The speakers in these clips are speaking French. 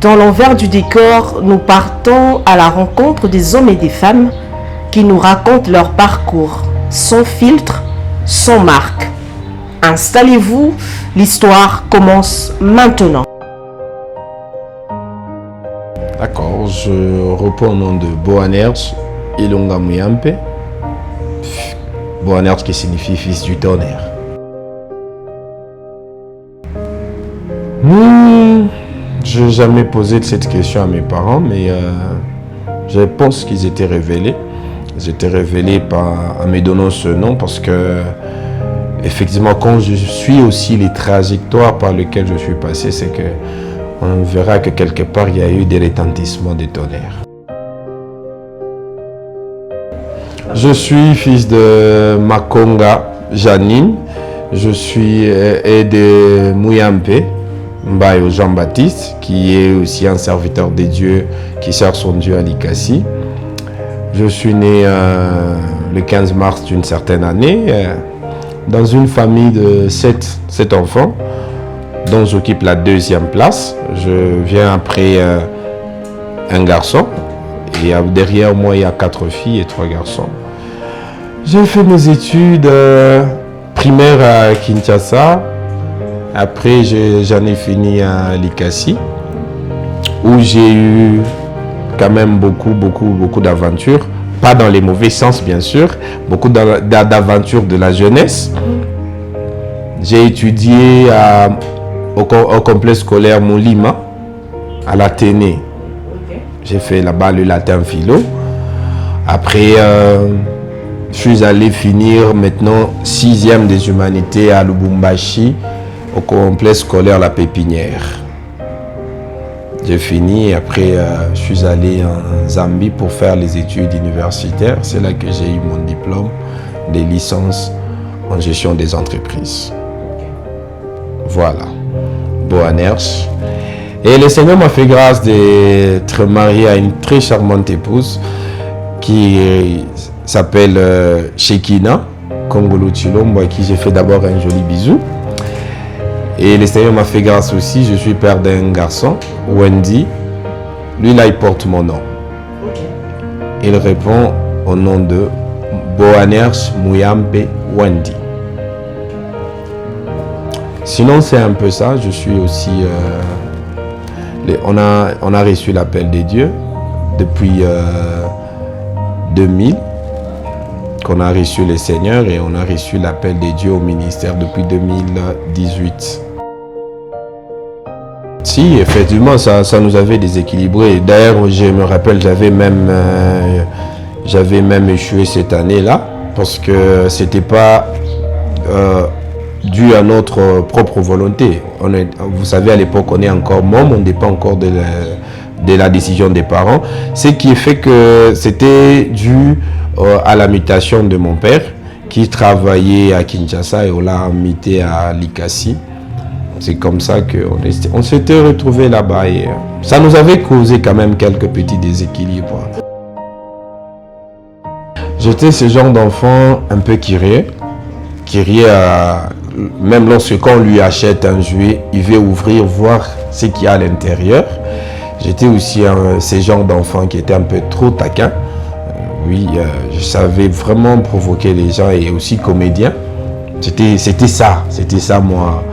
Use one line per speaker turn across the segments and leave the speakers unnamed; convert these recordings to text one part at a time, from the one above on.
Dans l'envers du décor, nous partons à la rencontre des hommes et des femmes qui nous racontent leur parcours, sans filtre, sans marque. Installez-vous, l'histoire commence maintenant.
D'accord, je reprends au nom de Boanerges Ilunga Muyampe. Boanerges qui signifie fils du tonnerre. Je n'ai jamais posé cette question à mes parents, mais je pense qu'ils étaient révélés. Ils étaient révélés en me donnant ce nom parce que, effectivement, quand je suis aussi les trajectoires par lesquelles je suis passé, c'est que on verra que quelque part, il y a eu des retentissements des tonnerres. Je suis fils de Makonga Janine. Je suis de Muyampe, Mbayo Jean-Baptiste, qui est aussi un serviteur de Dieu qui sert son Dieu à Likasi. Je suis né le 15 mars d'une certaine année dans une famille de 7 enfants dont j'occupe la 2e place. Je viens après un garçon et derrière moi il y a 4 filles et 3 garçons. J'ai fait mes études primaires à Kinshasa. Après j'en ai fini à Likasi où j'ai eu quand même beaucoup d'aventures. Pas dans les mauvais sens bien sûr, beaucoup d'aventures de la jeunesse. J'ai étudié au complexe scolaire Moulima, à l'Athénée. J'ai fait là-bas le latin philo. Après, je suis allé finir maintenant 6e des humanités à Lubumbashi, au complexe scolaire La Pépinière. J'ai fini et après, je suis allé en Zambie pour faire les études universitaires. C'est là que j'ai eu mon diplôme de licence en gestion des entreprises. Voilà. Boanerges. Et le Seigneur m'a fait grâce d'être marié à une très charmante épouse qui s'appelle Shekina Kongolo Chilombo, à qui j'ai fait d'abord un joli bisou. Et le Seigneur m'a fait grâce aussi, je suis père d'un garçon, Wendy. Lui là, il porte mon nom. Il répond au nom de Boanerges Muyampe Wendy. Sinon, c'est un peu ça. Je suis aussi... on a reçu l'appel des dieux depuis 2000, qu'on a reçu les seigneurs et on a reçu l'appel des dieux au ministère depuis 2018. Si, effectivement, ça nous avait déséquilibré. D'ailleurs, je me rappelle, j'avais même échoué cette année-là parce que c'était pas... dû à notre propre volonté. Vous savez, à l'époque, on est encore môme, on ne dépend encore de la décision des parents. Ce qui fait que c'était dû à la mutation de mon père, qui travaillait à Kinshasa et on l'a muté à Likasi. C'est comme ça qu'on s'était retrouvés là-bas et ça nous avait causé quand même quelques petits déséquilibres. J'étais ce genre d'enfant un peu qui riait même lorsqu'on lui achète un jouet, il veut ouvrir, voir ce qu'il y a à l'intérieur. J'étais aussi ce genre d'enfant qui était un peu trop taquin. Je savais vraiment provoquer les gens et aussi comédien. C'était ça moi.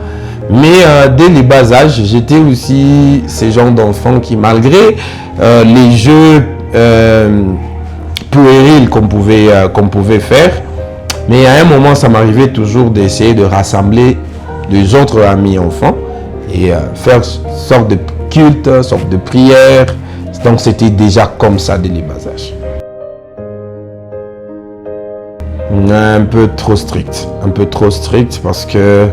Mais dès les bas âges, j'étais aussi ce genre d'enfant qui, malgré les jeux puérils qu'on pouvait faire, mais à un moment, ça m'arrivait toujours d'essayer de rassembler les autres amis enfants et faire sorte de culte, sorte de prière. Donc c'était déjà comme ça dès les bas âges. Un peu trop strict parce que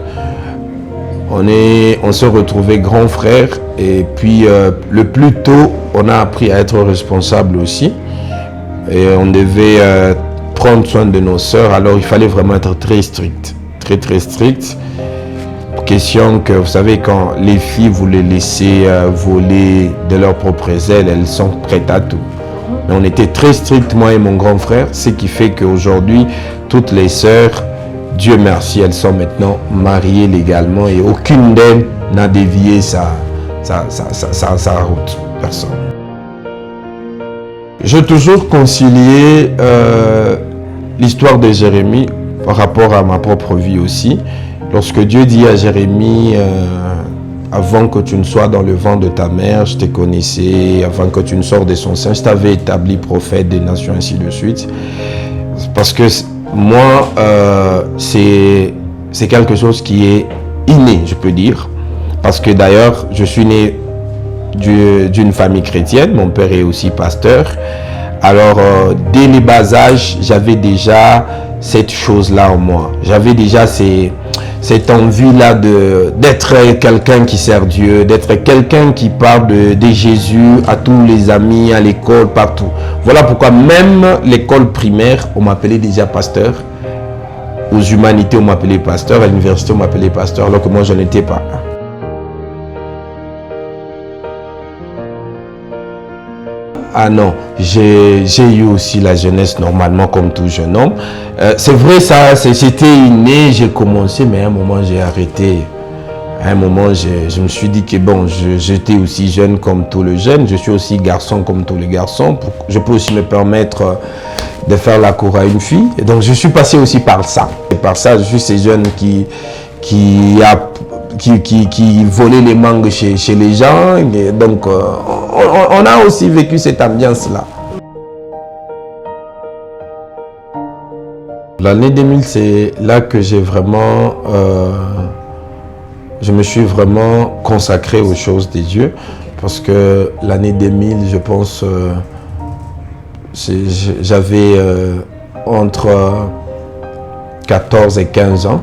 on se retrouvait grands frères et puis le plus tôt, on a appris à être responsable aussi et on devait prendre soin de nos sœurs, alors il fallait vraiment être très strict. Question que, vous savez, quand les filles, vous les laissez voler de leurs propres ailes, elles sont prêtes à tout. Mais on était très strict, moi et mon grand frère, ce qui fait qu'aujourd'hui, toutes les sœurs, Dieu merci, elles sont maintenant mariées légalement et aucune d'elles n'a dévié sa route. Personne. J'ai toujours concilié l'histoire de Jérémie par rapport à ma propre vie aussi. Lorsque Dieu dit à Jérémie, avant que tu ne sois dans le ventre de ta mère, je te connaissais, avant que tu ne sors de son sein, je t'avais établi prophète des nations, ainsi de suite. Parce que moi, c'est quelque chose qui est inné, je peux dire. Parce que d'ailleurs, je suis né d'une famille chrétienne, mon père est aussi pasteur. Alors, dès les bas âges, j'avais déjà cette chose-là en moi. J'avais déjà cette envie-là d'être quelqu'un qui sert Dieu, d'être quelqu'un qui parle de Jésus à tous les amis, à l'école, partout. Voilà pourquoi même l'école primaire, on m'appelait déjà pasteur. Aux humanités, on m'appelait pasteur. À l'université, on m'appelait pasteur, alors que moi, je n'étais pas. Ah non, j'ai eu aussi la jeunesse normalement comme tout jeune homme. C'est vrai, ça, c'était inné, j'ai commencé, mais à un moment j'ai arrêté. À un moment, je me suis dit que bon, j'étais aussi jeune comme tous les jeunes, je suis aussi garçon comme tous les garçons. Je peux aussi me permettre de faire la cour à une fille. Et donc je suis passé aussi par ça. Et par ça, je suis ces jeunes qui volaient les mangues chez les gens. Et donc, on a aussi vécu cette ambiance-là. L'année 2000, c'est là que j'ai vraiment... je me suis vraiment consacré aux choses de Dieu. Parce que l'année 2000, je pense... j'avais entre 14 et 15 ans.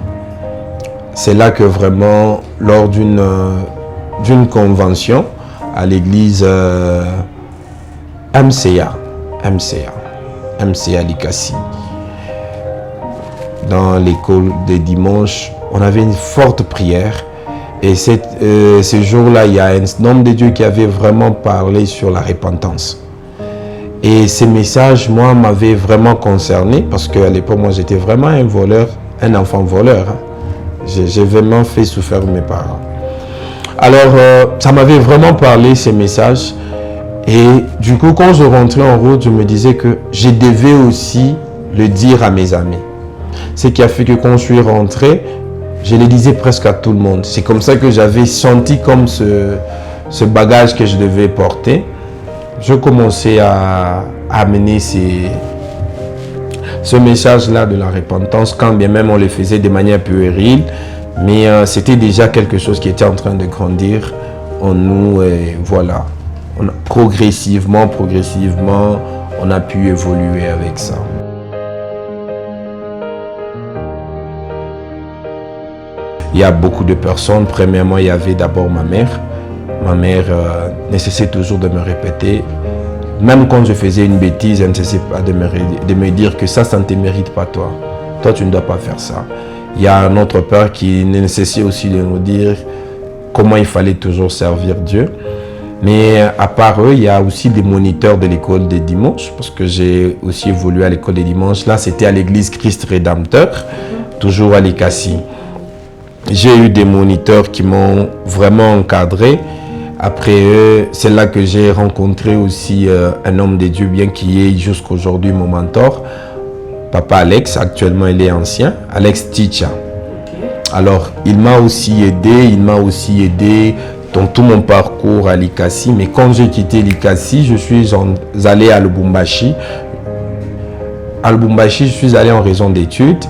C'est là que vraiment, lors d'une convention à l'église MCA Likassi, dans l'école des dimanches, on avait une forte prière. Et ce jour-là, il y a un homme de Dieu qui avait vraiment parlé sur la repentance. Et ces messages, moi, m'avaient vraiment concerné parce qu'à l'époque, moi, j'étais vraiment un voleur, un enfant voleur. J'ai vraiment fait souffrir mes parents. Alors, ça m'avait vraiment parlé, ces messages. Et du coup, quand je rentrais en route, je me disais que je devais aussi le dire à mes amis. Ce qui a fait que quand je suis rentré, je le disais presque à tout le monde. C'est comme ça que j'avais senti comme ce bagage que je devais porter. Je commençais à amener ce message-là de la repentance, quand bien même on le faisait de manière puérile, mais c'était déjà quelque chose qui était en train de grandir en nous, et voilà. Progressivement, on a pu évoluer avec ça. Il y a beaucoup de personnes. Premièrement, il y avait d'abord ma mère. Ma mère ne cessait toujours de me répéter, même quand je faisais une bêtise, elle ne cessait pas de me dire que ça ne te mérite pas toi. Toi, tu ne dois pas faire ça. Il y a un autre père qui ne cessait aussi de nous dire comment il fallait toujours servir Dieu. Mais à part eux, il y a aussi des moniteurs de l'école des dimanches, parce que j'ai aussi évolué à l'école des dimanches. Là, c'était à l'église Christ Rédempteur, toujours à Likassi. J'ai eu des moniteurs qui m'ont vraiment encadré. Après eux, c'est là que j'ai rencontré aussi un homme de Dieu, bien qui est jusqu'aujourd'hui mon mentor, Papa Alex. Actuellement, il est ancien, Alex Ticha. Alors, il m'a aussi aidé dans tout mon parcours à Likassi. Mais quand j'ai quitté Likassi, je suis allé à Lubumbashi. À Lubumbashi, je suis allé en raison d'études.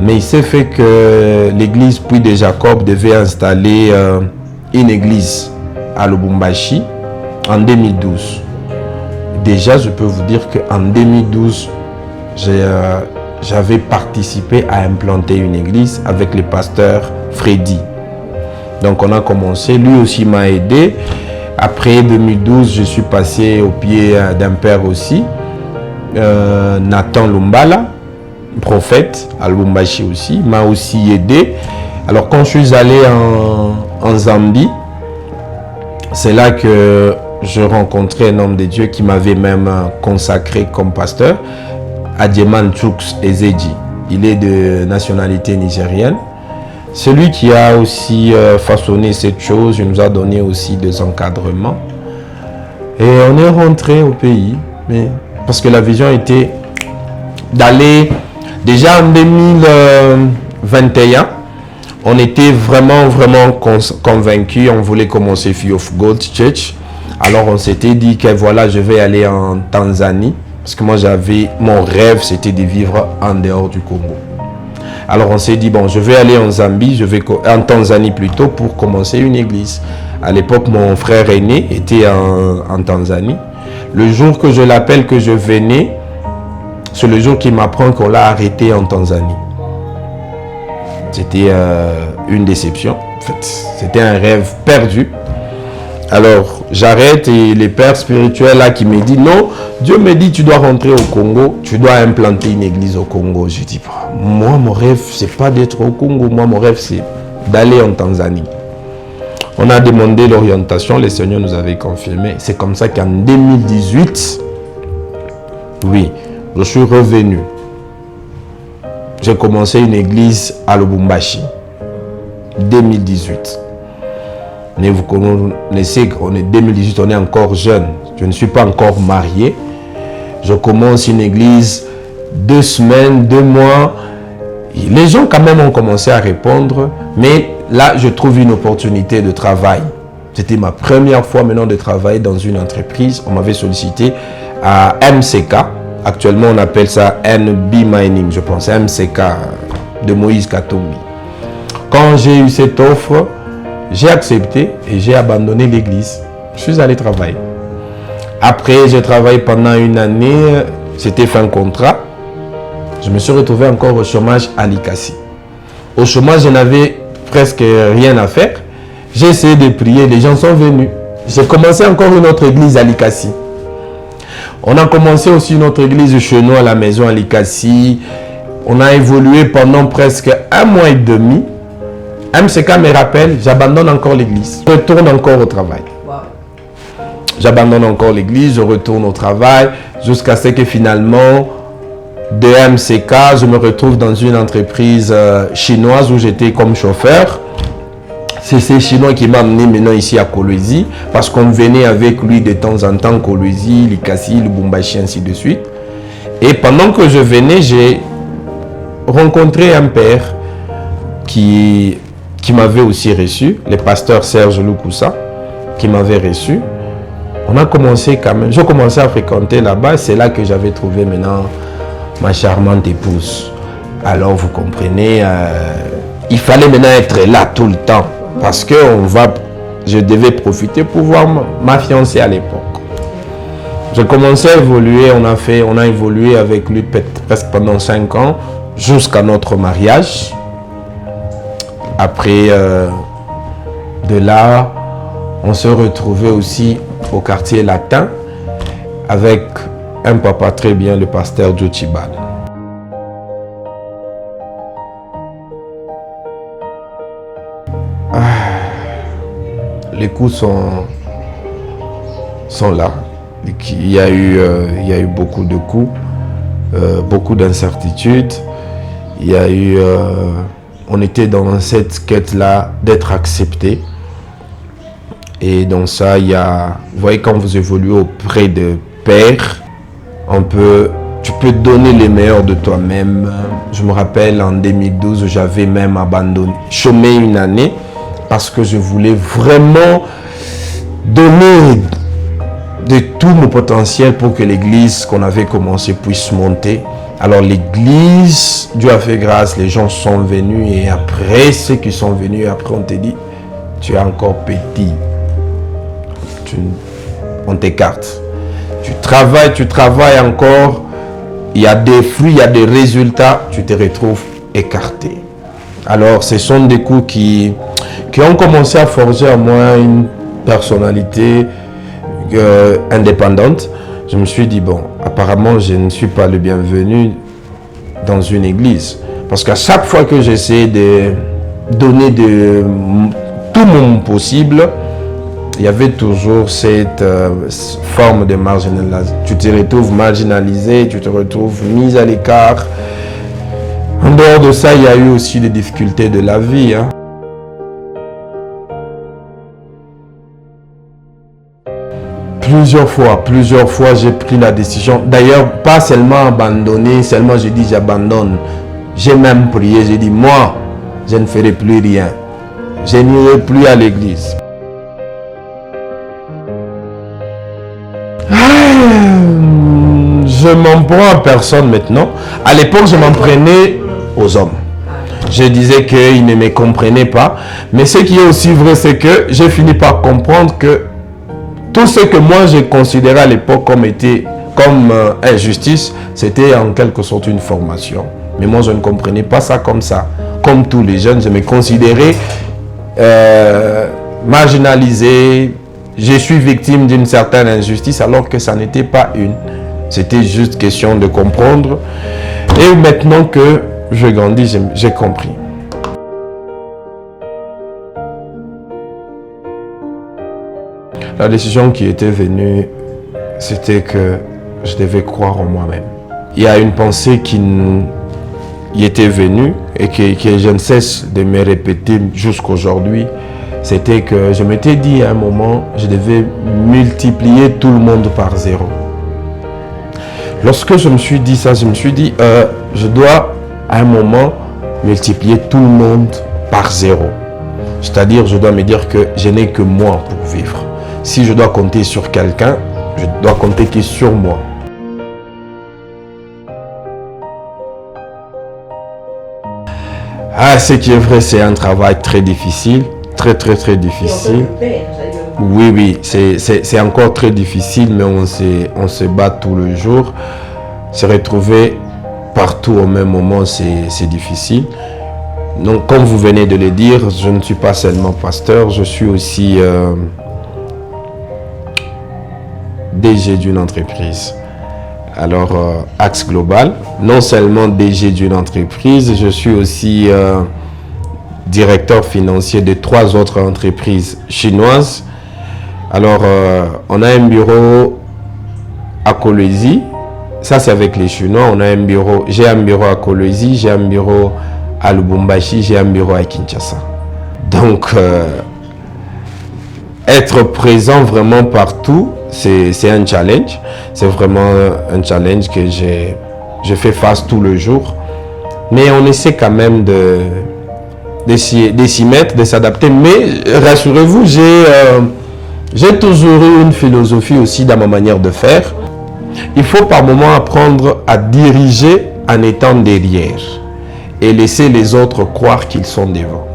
Mais il s'est fait que l'église Puy de Jacob devait installer une église à Lubumbashi en 2012. Déjà, je peux vous dire qu'en 2012, j'avais participé à implanter une église avec le pasteur Freddy. Donc on a commencé, lui aussi m'a aidé. Après 2012, je suis passé au pied d'un père aussi, Nathan Lumbala, prophète à Lubumbashi aussi, m'a aussi aidé. Alors quand je suis allé en Zambie, c'est là que je rencontrais un homme de Dieu qui m'avait même consacré comme pasteur, Adjeman Chooks Ezeji. Il est de nationalité nigérienne. Celui qui a aussi façonné cette chose, il nous a donné aussi des encadrements. Et on est rentré au pays, mais parce que la vision était d'aller, déjà en 2021, on était vraiment convaincus, on voulait commencer Fear of God Church. Alors on s'était dit que voilà, je vais aller en Tanzanie, parce que moi mon rêve c'était de vivre en dehors du Congo. Alors on s'est dit, bon, je vais aller en Tanzanie plutôt, pour commencer une église. À l'époque, mon frère aîné était en Tanzanie. Le jour que je l'appelle, que je venais, c'est le jour qu'il m'apprend qu'on l'a arrêté en Tanzanie. C'était une déception. En fait, c'était un rêve perdu. Alors, j'arrête et le père spirituel là qui me dit, non, Dieu me dit, tu dois rentrer au Congo, tu dois implanter une église au Congo. Je dis, moi, mon rêve, c'est pas d'être au Congo. Moi, mon rêve, c'est d'aller en Tanzanie. On a demandé l'orientation, le Seigneur nous avait confirmé. C'est comme ça qu'en 2018, oui, je suis revenu. J'ai commencé une église à Lubumbashi. 2018. Mais vous connaissez qu'on est 2018, on est encore jeune. Je ne suis pas encore marié. Je commence une église 2 semaines, 2 mois. Les gens quand même ont commencé à répondre, mais là, je trouve une opportunité de travail. C'était ma première fois maintenant de travailler dans une entreprise. On m'avait sollicité à MCK. Actuellement, on appelle ça NB Mining, je pense, MCK de Moïse Katumbi. Quand j'ai eu cette offre, j'ai accepté et j'ai abandonné l'église. Je suis allé travailler. Après, j'ai travaillé pendant 1 année. C'était fin contrat. Je me suis retrouvé encore au chômage à Likasi. Au chômage, je n'avais presque rien à faire. J'ai essayé de prier, les gens sont venus. J'ai commencé encore une autre église à Likasi. On a commencé aussi une autre église chez nous à la maison à Likasi. On a évolué pendant presque 1 mois et demi. MCK me rappelle, j'abandonne encore l'église. Je retourne encore au travail. J'abandonne encore l'église, je retourne au travail jusqu'à ce que finalement, de MCK, je me retrouve dans une entreprise chinoise où j'étais comme chauffeur. C'est ces Chinois qui m'ont amené maintenant ici à Kolwezi parce qu'on venait avec lui de temps en temps, Kolwezi, Likasi, Lubumbashi, ainsi de suite. Et pendant que je venais, j'ai rencontré un père qui m'avait aussi reçu, le pasteur Serge Lukusa, qui m'avait reçu. On a commencé quand même, j'ai commencé à fréquenter là-bas, c'est là que j'avais trouvé maintenant ma charmante épouse. Alors vous comprenez, il fallait maintenant être là tout le temps parce que je devais profiter pour voir ma fiancée à l'époque. J'ai commencé à évoluer, on a évolué avec lui presque pendant 5 ans jusqu'à notre mariage. Après, de là, on se retrouvait aussi au quartier latin avec un papa très bien, le pasteur Djochibal. Les coups sont là. Il y a eu beaucoup de coups, beaucoup d'incertitudes. Il y a eu... on était dans cette quête-là d'être accepté. Et dans ça, il y a... Vous voyez, quand vous évoluez auprès de pères, tu peux donner le meilleur de toi-même. Je me rappelle, en 2012, j'avais même abandonné, chômé 1 année, parce que je voulais vraiment donner de tout mon potentiel pour que l'église qu'on avait commencé puisse monter. Alors l'église, Dieu a fait grâce, les gens sont venus et après ceux qui sont venus, après on te dit, tu es encore petit. On t'écarte. Tu travailles encore, il y a des fruits, il y a des résultats, tu te retrouves écarté. Alors ce sont des coups qui ont commencé à forger en moi une personnalité indépendante. Je me suis dit, bon, apparemment, je ne suis pas le bienvenu dans une église. Parce qu'à chaque fois que j'essaie de donner tout mon possible, il y avait toujours cette forme de marginalisation. Tu te retrouves marginalisé, tu te retrouves mis à l'écart. En dehors de ça, il y a eu aussi des difficultés de la vie. Hein. Plusieurs fois, j'ai pris la décision. D'ailleurs, pas seulement abandonner, seulement j'ai dit j'abandonne. J'ai même prié, j'ai dit moi, je ne ferai plus rien. Je n'irai plus à l'église. Je m'en prends à personne maintenant. À l'époque, je m'en prenais aux hommes. Je disais qu'ils ne me comprenaient pas. Mais ce qui est aussi vrai, c'est que j'ai fini par comprendre que tout ce que moi je considérais à l'époque comme injustice, c'était en quelque sorte une formation. Mais moi, je ne comprenais pas ça comme ça. Comme tous les jeunes, je me considérais marginalisé. Je suis victime d'une certaine injustice alors que ça n'était pas une. C'était juste question de comprendre. Et maintenant que je grandis, j'ai compris. La décision qui était venue, c'était que je devais croire en moi-même. Il y a une pensée qui était venue et que je ne cesse de me répéter jusqu'aujourd'hui. C'était que je m'étais dit à un moment, je devais multiplier tout le monde par 0. Lorsque je me suis dit ça, je me suis dit, je dois à un moment multiplier tout le monde par 0. C'est-à-dire, je dois me dire que je n'ai que moi pour vivre. Si je dois compter sur quelqu'un, je dois compter que sur moi. Ah, ce qui est vrai, c'est un travail très difficile, très difficile. Oui, c'est encore très difficile, mais on se bat tout le jour. Se retrouver partout au même moment, c'est difficile. Donc, comme vous venez de le dire, je ne suis pas seulement pasteur, je suis aussi DG d'une entreprise. Alors, Axe Global, non seulement DG d'une entreprise, je suis aussi directeur financier de 3 autres entreprises chinoises. Alors, on a un bureau à Kolwezi, ça c'est avec les Chinois, j'ai un bureau à Kolwezi, j'ai un bureau à Lubumbashi, j'ai un bureau à Kinshasa. Donc, être présent vraiment partout, c'est un challenge. C'est vraiment un challenge que je fais face tout le jour. Mais on essaie quand même de s'y mettre, de s'adapter. Mais rassurez-vous, j'ai toujours eu une philosophie aussi dans ma manière de faire. Il faut par moment apprendre à diriger en étant derrière et laisser les autres croire qu'ils sont devant.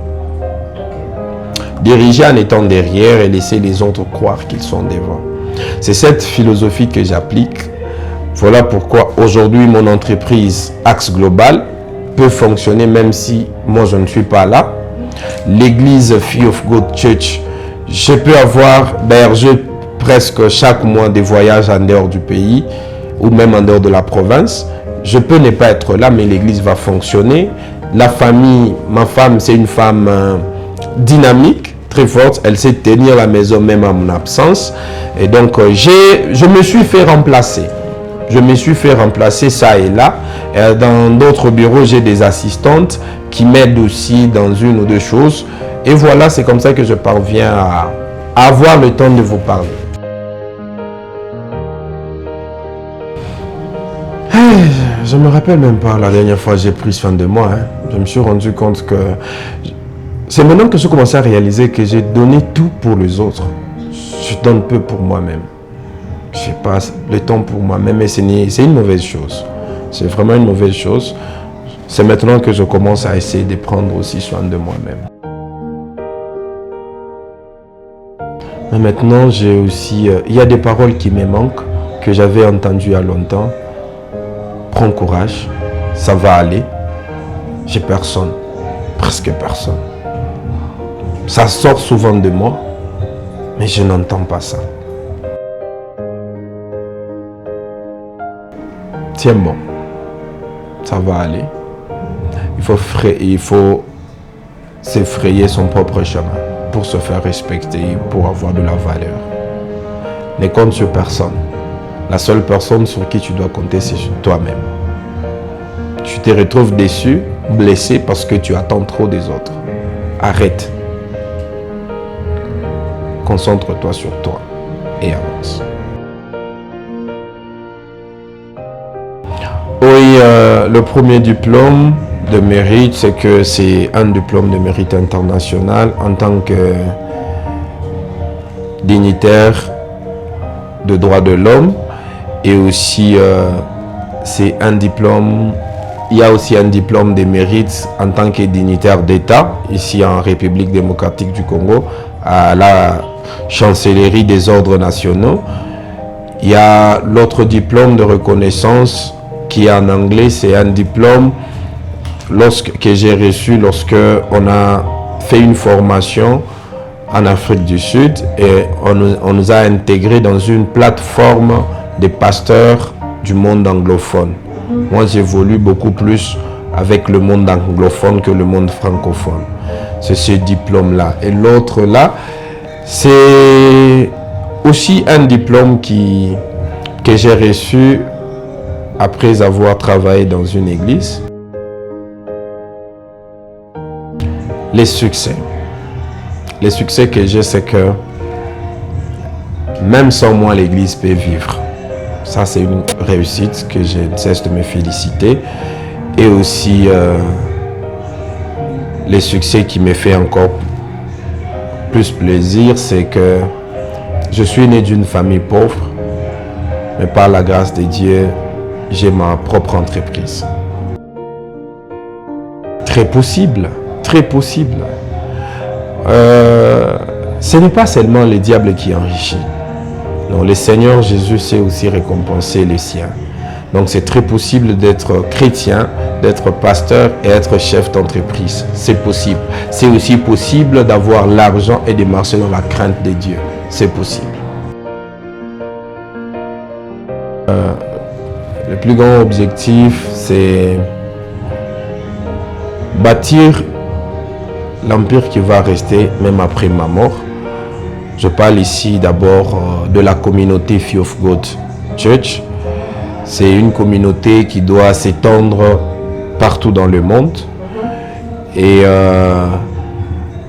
Diriger en étant derrière et laisser les autres croire qu'ils sont devant. C'est cette philosophie que j'applique. Voilà pourquoi aujourd'hui mon entreprise Axe Global peut fonctionner même si moi je ne suis pas là. L'église Fee of God Church, je peux avoir, d'ailleurs j'ai presque chaque mois des voyages en dehors du pays ou même en dehors de la province. Je peux ne pas être là, mais l'église va fonctionner. La famille, ma femme, c'est une femme dynamique, très forte. Elle sait tenir la maison même en mon absence. Et donc, je me suis fait remplacer. Je me suis fait remplacer ça et là. Et dans d'autres bureaux, j'ai des assistantes qui m'aident aussi dans une ou deux choses. Et voilà, c'est comme ça que je parviens à avoir le temps de vous parler. Je me rappelle même pas la dernière fois que j'ai pris soin de moi. Je me suis rendu compte que c'est maintenant que je commence à réaliser que j'ai donné tout pour les autres. Je donne peu pour moi-même. Je n'ai pas le temps pour moi-même et c'est une mauvaise chose. C'est vraiment une mauvaise chose. C'est maintenant que je commence à essayer de prendre aussi soin de moi-même. Mais maintenant, j'ai aussi... il y a des paroles qui me manquent, que j'avais entendues il y a longtemps. Prends courage, ça va aller. J'ai personne, presque personne. Ça sort souvent de moi, mais je n'entends pas ça. Tiens bon, ça va aller. Il faut s'effrayer son propre chemin pour se faire respecter, pour avoir de la valeur. Ne compte sur personne. La seule personne sur qui tu dois compter, c'est sur toi-même. tu te retrouves déçu, blessé parce que tu attends trop des autres. Arrête. Concentre-toi sur toi et avance. Oui, le premier diplôme de mérite, c'est que c'est un diplôme de mérite international en tant que dignitaire de droits de l'homme. Et aussi, c'est un diplôme, il y a aussi un diplôme de mérite en tant que dignitaire d'État, ici en République démocratique du Congo, à la chancellerie des ordres nationaux. Il y a l'autre diplôme de reconnaissance qui est en anglais, c'est un diplôme que j'ai reçu lorsque on a fait une formation en Afrique du Sud et on nous a intégrés dans une plateforme des pasteurs du monde anglophone. Moi, j'évolue beaucoup plus avec le monde anglophone que le monde francophone. C'est ce diplôme-là. Et l'autre là, c'est aussi un diplôme que j'ai reçu après avoir travaillé dans une église. Les succès. Les succès que j'ai, c'est que même sans moi, l'église peut vivre. Ça, c'est une réussite que je ne cesse de me féliciter. Et aussi, les succès qui me fait encore plus plaisir, c'est que je suis né d'une famille pauvre, mais par la grâce de Dieu, j'ai ma propre entreprise. Très possible, très possible. Ce n'est pas seulement le diable qui enrichit. Non, le Seigneur Jésus sait aussi récompenser les siens. Donc c'est très possible d'être chrétien, d'être pasteur et être chef d'entreprise. C'est possible. C'est aussi possible d'avoir l'argent et de marcher dans la crainte de Dieu. C'est possible. Le plus grand objectif, c'est bâtir l'empire qui va rester même après ma mort. Je parle ici d'abord de la communauté Fear of God Church. C'est une communauté qui doit s'étendre partout dans le monde. Et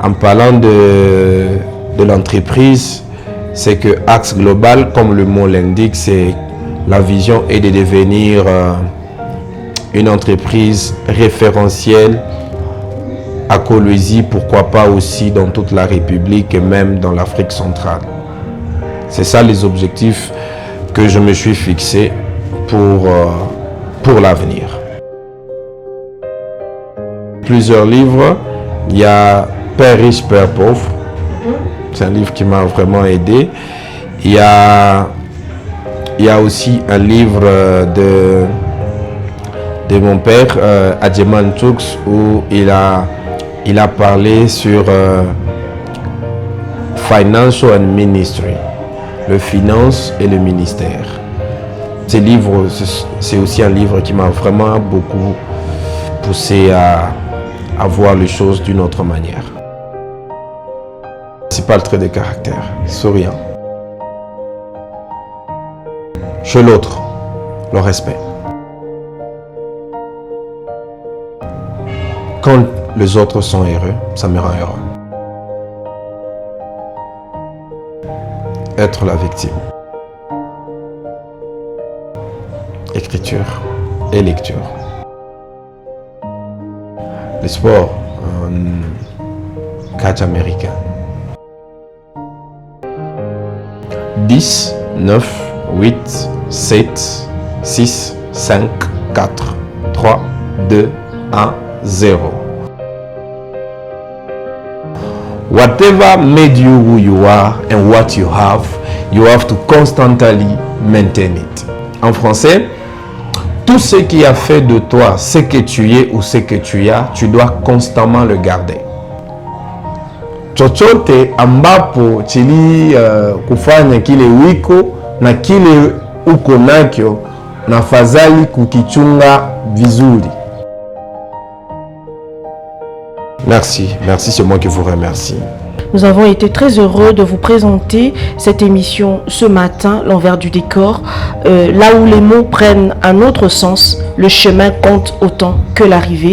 en parlant de l'entreprise, c'est que Axe Global, comme le mot l'indique, c'est la vision est de devenir une entreprise référentielle à Kolwezi, pourquoi pas aussi dans toute la République et même dans l'Afrique centrale. C'est ça les objectifs que je me suis fixé pour l'avenir. Plusieurs livres. Il y a Père riche, Père pauvre. C'est un livre qui m'a vraiment aidé. Il y a aussi un livre de mon père, Adjeman Tux, où il a parlé sur Financial and Ministry, le finance et le ministère. Ce livre, c'est aussi un livre qui m'a vraiment beaucoup poussé à voir les choses d'une autre manière. C'est pas le trait de caractère, souriant. Chez l'autre, le respect. Quand les autres sont heureux, ça me rend heureux. Être la victime. Écriture et lecture. Le sport, catch américain. 10, 9, 8, 7, 6, 5, 4, 3, 2, 1, 0. Whatever made you who you are and what you have to constantly maintain it. En français, tout ce qui a fait de toi ce que tu es ou ce que tu as, tu dois constamment le garder. Chochote ambapo chili kufanya kile wiko na kile uko nakyo, na fadhali kukichunga vizuri. Merci, c'est moi qui vous remercie.
Nous avons été très heureux de vous présenter cette émission ce matin, l'envers du décor, là où les mots prennent un autre sens, le chemin compte autant que l'arrivée.